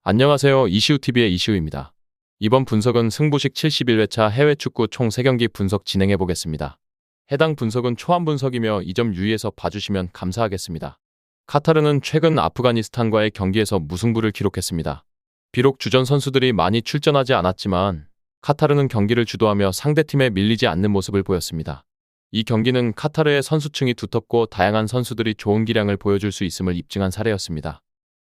안녕하세요. 이시우TV의 이시우입니다. 이번 분석은 승부식 71회차 해외 축구 총 3경기 분석 진행해 보겠습니다. 해당 분석은 초안 분석이며 이 점 유의해서 봐주시면 감사하겠습니다. 카타르는 최근 아프가니스탄과의 경기에서 무승부를 기록했습니다. 비록 주전 선수들이 많이 출전하지 않았지만 카타르는 경기를 주도하며 상대팀에 밀리지 않는 모습을 보였습니다. 이 경기는 카타르의 선수층이 두텁고 다양한 선수들이 좋은 기량을 보여줄 수 있음을 입증한 사례였습니다.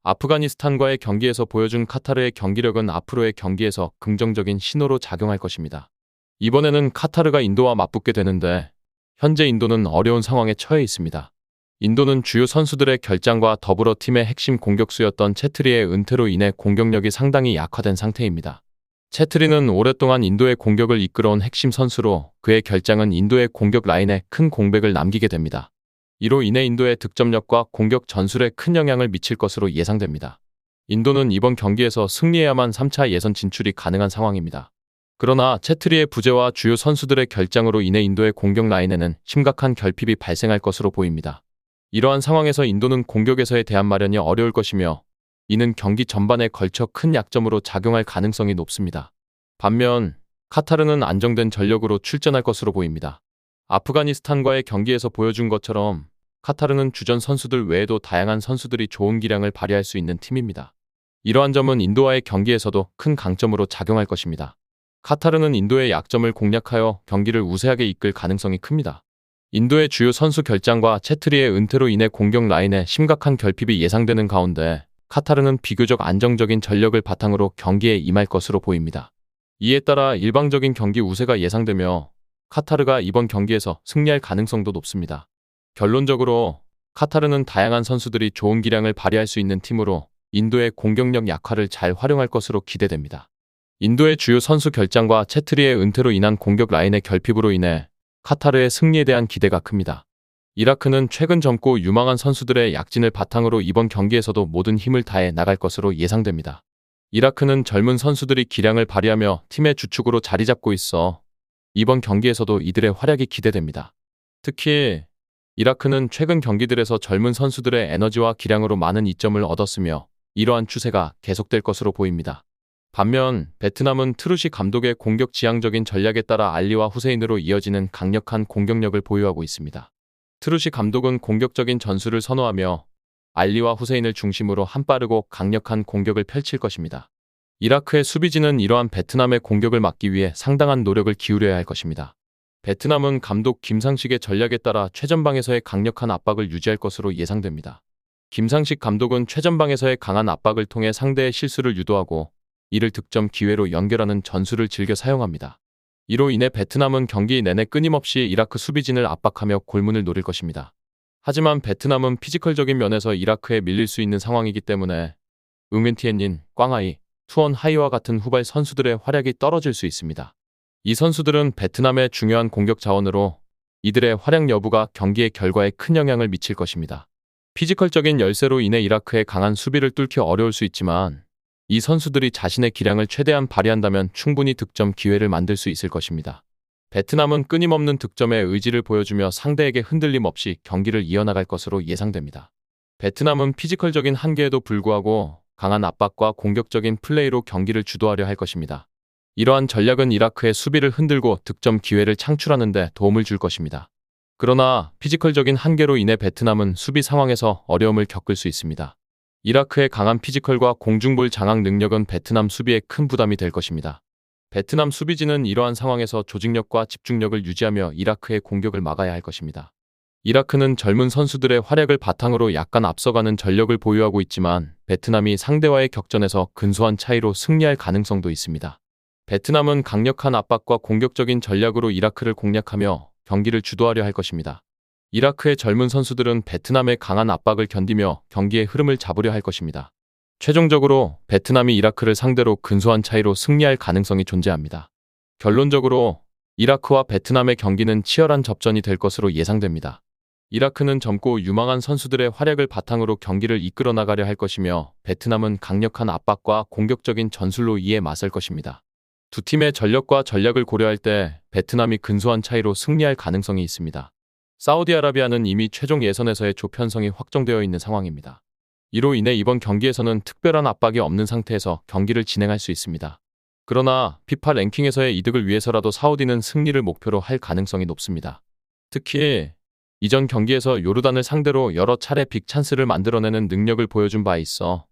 아프가니스탄과의 경기에서 보여준 카타르의 경기력은 앞으로의 경기에서 긍정적인 신호로 작용할 것입니다. 이번에는 카타르가 인도와 맞붙게 되는데 현재 인도는 어려운 상황에 처해 있습니다. 인도는 주요 선수들의 결장과 더불어 팀의 핵심 공격수였던 체트리의 은퇴로 인해 공격력이 상당히 약화된 상태입니다. 체트리는 오랫동안 인도의 공격을 이끌어온 핵심 선수로 그의 결장은 인도의 공격 라인에 큰 공백을 남기게 됩니다. 이로 인해 인도의 득점력과 공격 전술에 큰 영향을 미칠 것으로 예상됩니다. 인도는 이번 경기에서 승리해야만 3차 예선 진출이 가능한 상황입니다. 그러나 체트리의 부재와 주요 선수들의 결장으로 인해 인도의 공격 라인에는 심각한 결핍이 발생할 것으로 보입니다. 이러한 상황에서 인도는 공격에서의 대안 마련이 어려울 것이며 이는 경기 전반에 걸쳐 큰 약점으로 작용할 가능성이 높습니다. 반면 카타르는 안정된 전력으로 출전할 것으로 보입니다. 아프가니스탄과의 경기에서 보여준 것처럼 카타르는 주전 선수들 외에도 다양한 선수들이 좋은 기량을 발휘할 수 있는 팀입니다. 이러한 점은 인도와의 경기에서도 큰 강점으로 작용할 것입니다. 카타르는 인도의 약점을 공략하여 경기를 우세하게 이끌 가능성이 큽니다. 인도의 주요 선수 결장과 체트리의 은퇴로 인해 공격 라인에 심각한 결핍이 예상되는 가운데 카타르는 비교적 안정적인 전력을 바탕으로 경기에 임할 것으로 보입니다. 이에 따라 일방적인 경기 우세가 예상되며 카타르가 이번 경기에서 승리할 가능성도 높습니다. 결론적으로 카타르는 다양한 선수들이 좋은 기량을 발휘할 수 있는 팀으로 인도의 공격력 약화를 잘 활용할 것으로 기대됩니다. 인도의 주요 선수 결장과 체트리의 은퇴로 인한 공격 라인의 결핍으로 인해 카타르의 승리에 대한 기대가 큽니다. 이라크는 최근 젊고 유망한 선수들의 약진을 바탕으로 이번 경기에서도 모든 힘을 다해 나갈 것으로 예상됩니다. 이라크는 젊은 선수들이 기량을 발휘하며 팀의 주축으로 자리 잡고 있어 이번 경기에서도 이들의 활약이 기대됩니다. 특히 이라크는 최근 경기들에서 젊은 선수들의 에너지와 기량으로 많은 이점을 얻었으며 이러한 추세가 계속될 것으로 보입니다. 반면 베트남은 트루시 감독의 공격 지향적인 전략에 따라 알리와 후세인으로 이어지는 강력한 공격력을 보유하고 있습니다. 트루시 감독은 공격적인 전술을 선호하며 알리와 후세인을 중심으로 빠르고 강력한 공격을 펼칠 것입니다. 이라크의 수비진은 이러한 베트남의 공격을 막기 위해 상당한 노력을 기울여야 할 것입니다. 베트남은 감독 김상식의 전략에 따라 최전방에서의 강력한 압박을 유지할 것으로 예상됩니다. 김상식 감독은 최전방에서의 강한 압박을 통해 상대의 실수를 유도하고 이를 득점 기회로 연결하는 전술을 즐겨 사용합니다. 이로 인해 베트남은 경기 내내 끊임없이 이라크 수비진을 압박하며 골문을 노릴 것입니다. 하지만 베트남은 피지컬적인 면에서 이라크에 밀릴 수 있는 상황이기 때문에 응웬티엔닌, 꽝아이, 투언 하이와 같은 후발 선수들의 활약이 떨어질 수 있습니다. 이 선수들은 베트남의 중요한 공격 자원으로 이들의 활약 여부가 경기의 결과에 큰 영향을 미칠 것입니다. 피지컬적인 열세로 인해 이라크의 강한 수비를 뚫기 어려울 수 있지만 이 선수들이 자신의 기량을 최대한 발휘한다면 충분히 득점 기회를 만들 수 있을 것입니다. 베트남은 끊임없는 득점의 의지를 보여주며 상대에게 흔들림 없이 경기를 이어나갈 것으로 예상됩니다. 베트남은 피지컬적인 한계에도 불구하고 강한 압박과 공격적인 플레이로 경기를 주도하려 할 것입니다. 이러한 전략은 이라크의 수비를 흔들고 득점 기회를 창출하는 데 도움을 줄 것입니다. 그러나 피지컬적인 한계로 인해 베트남은 수비 상황에서 어려움을 겪을 수 있습니다. 이라크의 강한 피지컬과 공중볼 장악 능력은 베트남 수비에 큰 부담이 될 것입니다. 베트남 수비진은 이러한 상황에서 조직력과 집중력을 유지하며 이라크의 공격을 막아야 할 것입니다. 이라크는 젊은 선수들의 활약을 바탕으로 약간 앞서가는 전력을 보유하고 있지만 베트남이 상대와의 격전에서 근소한 차이로 승리할 가능성도 있습니다. 베트남은 강력한 압박과 공격적인 전략으로 이라크를 공략하며 경기를 주도하려 할 것입니다. 이라크의 젊은 선수들은 베트남의 강한 압박을 견디며 경기의 흐름을 잡으려 할 것입니다. 최종적으로 베트남이 이라크를 상대로 근소한 차이로 승리할 가능성이 존재합니다. 결론적으로 이라크와 베트남의 경기는 치열한 접전이 될 것으로 예상됩니다. 이라크는 젊고 유망한 선수들의 활약을 바탕으로 경기를 이끌어 나가려 할 것이며 베트남은 강력한 압박과 공격적인 전술로 이에 맞설 것입니다. 두 팀의 전력과 전략을 고려할 때 베트남이 근소한 차이로 승리할 가능성이 있습니다. 사우디아라비아는 이미 최종 예선에서의 조편성이 확정되어 있는 상황입니다. 이로 인해 이번 경기에서는 특별한 압박이 없는 상태에서 경기를 진행할 수 있습니다. 그러나 피파 랭킹에서의 이득을 위해서라도 사우디는 승리를 목표로 할 가능성이 높습니다. 특히 이전 경기에서 요르단을 상대로 여러 차례 빅 찬스를 만들어내는 능력을 보여준 바 있어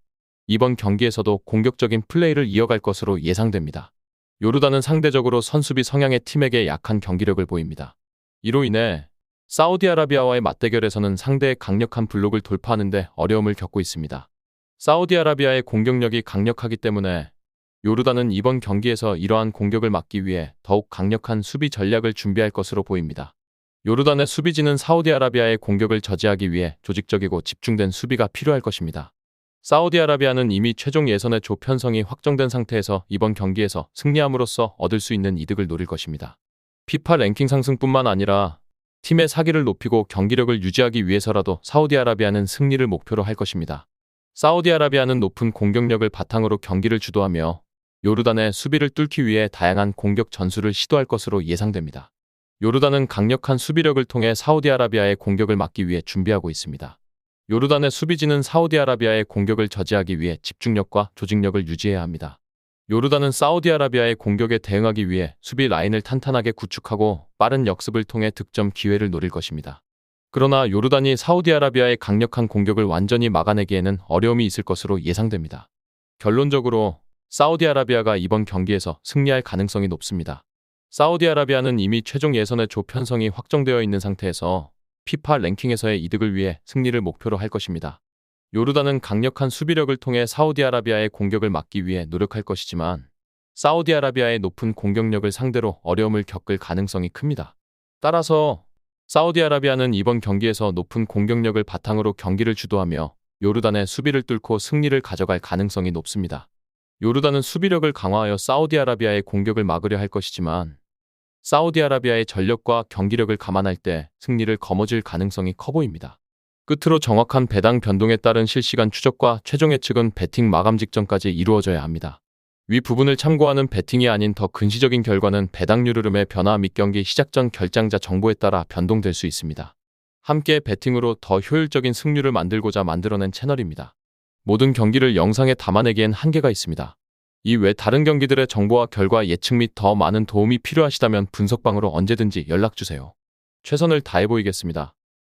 이번 경기에서도 공격적인 플레이를 이어갈 것으로 예상됩니다. 요르단은 상대적으로 선수비 성향의 팀에게 약한 경기력을 보입니다. 이로 인해 사우디아라비아와의 맞대결에서는 상대의 강력한 블록을 돌파하는 데 어려움을 겪고 있습니다. 사우디아라비아의 공격력이 강력하기 때문에 요르단은 이번 경기에서 이러한 공격을 막기 위해 더욱 강력한 수비 전략을 준비할 것으로 보입니다. 요르단의 수비진은 사우디아라비아의 공격을 저지하기 위해 조직적이고 집중된 수비가 필요할 것입니다. 사우디아라비아는 이미 최종 예선의 조 편성이 확정된 상태에서 이번 경기에서 승리함으로써 얻을 수 있는 이득을 노릴 것입니다. 피파 랭킹 상승뿐만 아니라 팀의 사기를 높이고 경기력을 유지하기 위해서라도 사우디아라비아는 승리를 목표로 할 것입니다. 사우디아라비아는 높은 공격력을 바탕으로 경기를 주도하며 요르단의 수비를 뚫기 위해 다양한 공격 전술을 시도할 것으로 예상됩니다. 요르단은 강력한 수비력을 통해 사우디아라비아의 공격을 막기 위해 준비하고 있습니다. 요르단의 수비진은 사우디아라비아의 공격을 저지하기 위해 집중력과 조직력을 유지해야 합니다. 요르단은 사우디아라비아의 공격에 대응하기 위해 수비 라인을 탄탄하게 구축하고 빠른 역습을 통해 득점 기회를 노릴 것입니다. 그러나 요르단이 사우디아라비아의 강력한 공격을 완전히 막아내기에는 어려움이 있을 것으로 예상됩니다. 결론적으로 사우디아라비아가 이번 경기에서 승리할 가능성이 높습니다. 사우디아라비아는 이미 최종 예선의 조 편성이 확정되어 있는 상태에서 피파 랭킹에서의 이득을 위해 승리를 목표로 할 것입니다. 요르단은 강력한 수비력을 통해 사우디아라비아의 공격을 막기 위해 노력할 것이지만 사우디아라비아의 높은 공격력을 상대로 어려움을 겪을 가능성이 큽니다. 따라서 사우디아라비아는 이번 경기에서 높은 공격력을 바탕으로 경기를 주도하며 요르단의 수비를 뚫고 승리를 가져갈 가능성이 높습니다. 요르단은 수비력을 강화하여 사우디아라비아의 공격을 막으려 할 것이지만 사우디아라비아의 전력과 경기력을 감안할 때 승리를 거머쥘 가능성이 커 보입니다. 끝으로 정확한 배당 변동에 따른 실시간 추적과 최종 예측은 배팅 마감 직전까지 이루어져야 합니다. 위 부분을 참고하는 배팅이 아닌 더 근시적인 결과는 배당률 흐름의 변화 및 경기 시작 전 결장자 정보에 따라 변동될 수 있습니다. 함께 배팅으로 더 효율적인 승률을 만들고자 만들어낸 채널입니다. 모든 경기를 영상에 담아내기엔 한계가 있습니다. 이외 다른 경기들의 정보와 결과 예측 및 더 많은 도움이 필요하시다면 분석방으로 언제든지 연락주세요. 최선을 다해 보이겠습니다.